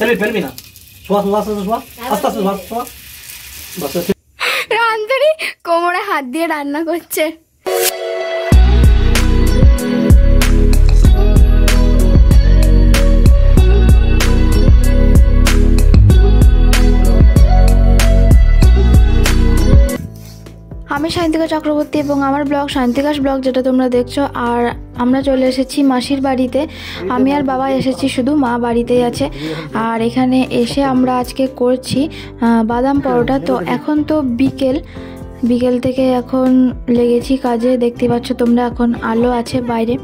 ফেলবি না, শোয়া শোয়া শোয়া, আস্তে আস্তে শোয়া শোয়া। রান্ধনি কোমরে হাত দিয়ে রান্না করছে। আমি সায়ন্তিকা চক্রবর্তী এবং আমার ব্লগ শান্তিকাস ব্লগ যেটা তোমরা দেখছো। আর আমরা চলে এসেছি মাসির বাড়িতে। আমি আর বাবা এসেছি, শুধু মা বাড়িতেই আছে। আর এখানে এসে আমরা আজকে করছি বাদাম পরোটা। তো এখন তো বিকেল থেকে এখন লেগেছি কাজে, দেখতে পাচ্ছ তোমরা এখন আলো আছে বাইরে।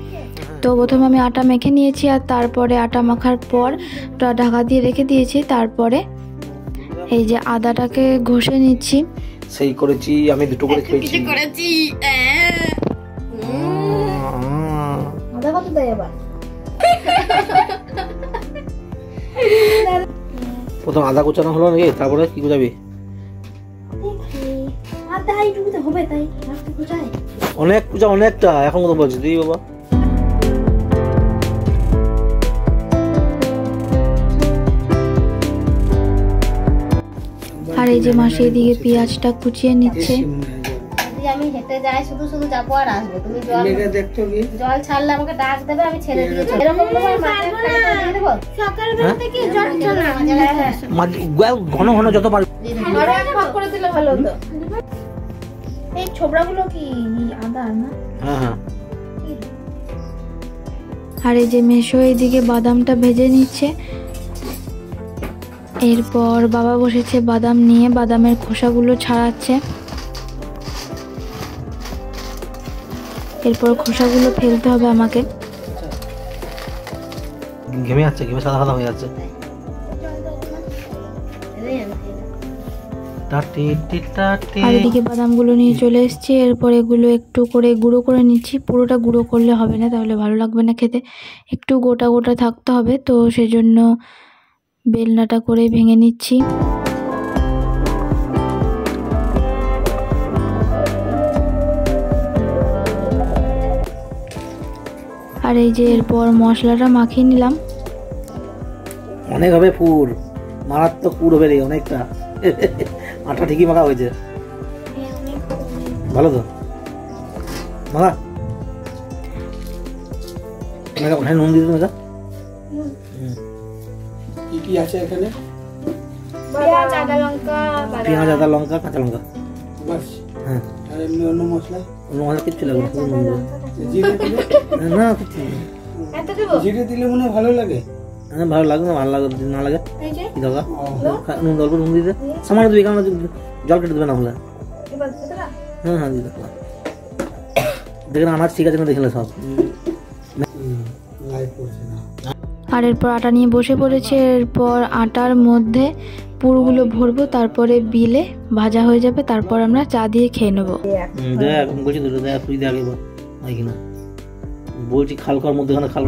তো প্রথমে আমি আটা মেখে নিয়েছি, আর তারপরে আটা মাখার পর ঢাকা দিয়ে রেখে দিয়েছি। তারপরে এই যে আদাটাকে ঘষে নিচ্ছি। সেই করেছি আমি, দুটো করে খেয়েছি। প্রথম আদা কোচানো হলো নাকি, তারপরে কি কোচাবি? অনেক কোচা, অনেকটা এখন কত বলছি দিই বাবা। আর এই যে মাসি এদিকে পেঁয়াজটা কুচিয়ে নিচ্ছে। আমি হেঁটে যাই, শুধু শুধু যাবো আর আসবো, তুমি জল ছাড়লে আমাকে ডাক দেবে, আমি ছেড়ে দিয়েছি। এরকম ঘন ঘন যত পারবে করে দিলে ভালো হতো। এই ছোবড়াগুলো কি আদা না? হ্যাঁ হ্যাঁ। আর এই যে মেশো এইদিকে বাদামটা ভেজে নিচ্ছে। এরপর বাবা বসেছে বাদাম নিয়ে, বাদামের খোসাগুলো ছাড়াচ্ছে। এরপর খোসাগুলো ফেলতে হবে আমাকে। ঘেমে যাচ্ছে, ঘেমে সাদা সাদা হয়ে যাচ্ছে। আর এদিকে বাদামগুলো নিয়ে চলে এসেছি। এরপর এগুলো একটু করে গুঁড়ো করে নিচ্ছি। পুরোটা গুঁড়ো করলে হবে না, তাহলে ভালো লাগবে না খেতে, একটু গোটা গোটা থাকতে হবে। তো সেজন্য বেলনাটা করে ভেঙে নিচ্ছি। আর এই যে এরপর মশলাটা মাখিয়ে নিলাম। অনেক হবে পুর, মারাত্মক পুর হবে রে, অনেকটা। আটা ঠিকই মাখা হয়েছে, ভালো তো মাখা। ওখানে নুন দিয়ে দেবে। কি কি আছে এখানে? পেঁয়াজ, আদা, লঙ্কা, পেঁয়াজ, আদা, লঙ্কা, কাঁচা লঙ্কা, বাস। হ্যাঁ, আর এমনি অন্য মশলা কিচ্ছু লাগবে না। জিরে দিলে না, কিছু এত দেব। জিরে দিলে মনে ভালো লাগে। হ্যাঁ, ভালো লাগে না, ভালো লাগে না লাগে কি দাদা। নুন অল্প নুন দিতে সামান্য দিবি, কারণ জল কেটে দেবে না হলে। হ্যাঁ হ্যাঁ দিতে দেখেন আনাজ ঠিক আছে না, দেখলে সব। আর এরপর আটা নিয়ে বসে পড়েছে। এরপর আটার মধ্যে পুরগুলো ভরবো, তারপরে বিলে ভাজা হয়ে যাবে। তারপর আমরা চা দিয়ে খেয়ে নেবো। দেখ বলছি তো, দেখ তুই দেখ এবার কিনা বলছি, খালকার মধ্যে খাল।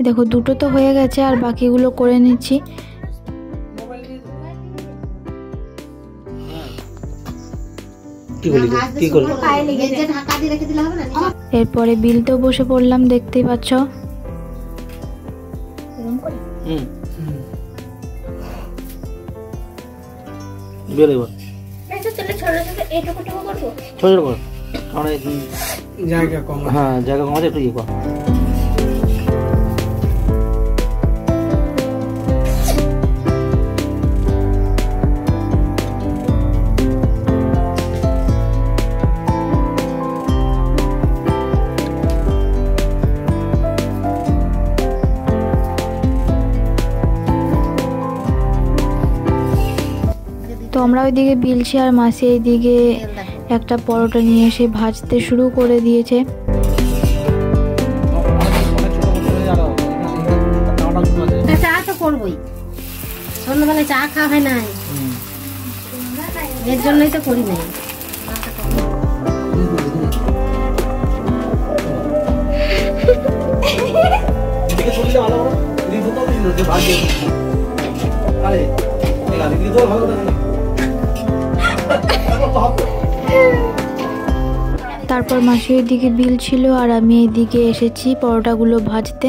দেখো দুটো তো হয়ে গেছে, আর বাকিগুলো করে নিচ্ছি। এরপরে বিলতেও বসে পড়লাম, দেখতেই পাচ্ছ। জায়গা কম, হ্যাঁ জায়গা কম আছে, একটু ইয়ে কর। তো আমরা ওইদিকে বিলছি, আর মাসি এইদিকে একটা পরোটা নিয়ে এসে ভাজতে শুরু করে দিয়েছে। চা তো করবই, সন্ধ্যাবেলায় চা খাওয়া হয় নাই, এর জন্যই তো করি নাই। তারপর মাসি ওইদিকে বিল ছিল আর আমি এইদিকে এসেছি পরোটাগুলো ভাজতে।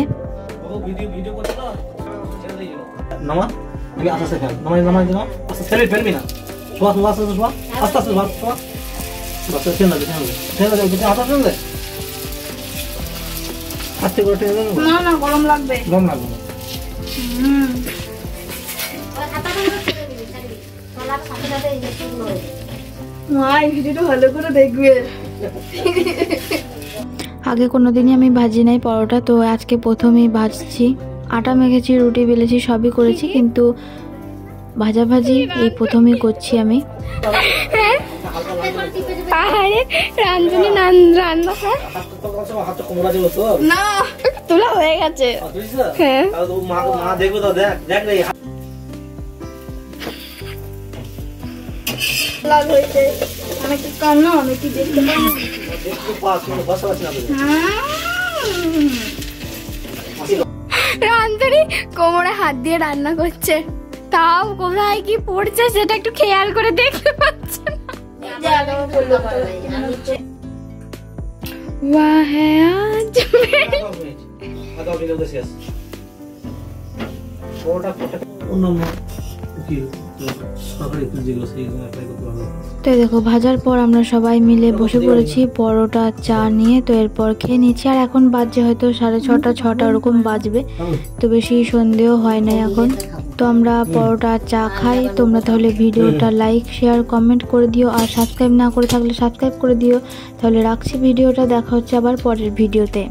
গরম লাগবে। আগে কোনোদিনই আমি ভাজি নাই পরোটা, তো আজকে প্রথমেই ভাজছি। আটা মেখেছি, রুটি বেলেছি, সবই করেছি, কিন্তু ভাজাভাজি এই প্রথমেই করছি আমি। রান্ধুনি রান্না না তোলা হয়ে গেছে। হ্যাঁ অনেক কান্না, অনেক কি দেখতে রান্ধুনি কোমরে হাত দিয়ে রান্না করছে, তাও কোথায় কি পড়ছে সেটা একটু খেয়াল করে দেখতে পাচ্ছে না। তো দেখো ভাজার পর আমরা সবাই মিলে বসে পড়েছি পরোটা চা নিয়ে। তো এরপর খেয়ে নিচ্ছি। আর এখন বাজে হয়তো 6:30 ওরকম বাজবে, তো বেশি সন্দেহ হয় না এখন। তো আমরা পরোটা চা খাই। তোমরা তাহলে ভিডিওটা লাইক শেয়ার কমেন্ট করে দিও, আর সাবস্ক্রাইব না করে থাকলে সাবস্ক্রাইব করে দিও। তাহলে রাখছি ভিডিওটা, দেখা হচ্ছে আবার পরের ভিডিওতে।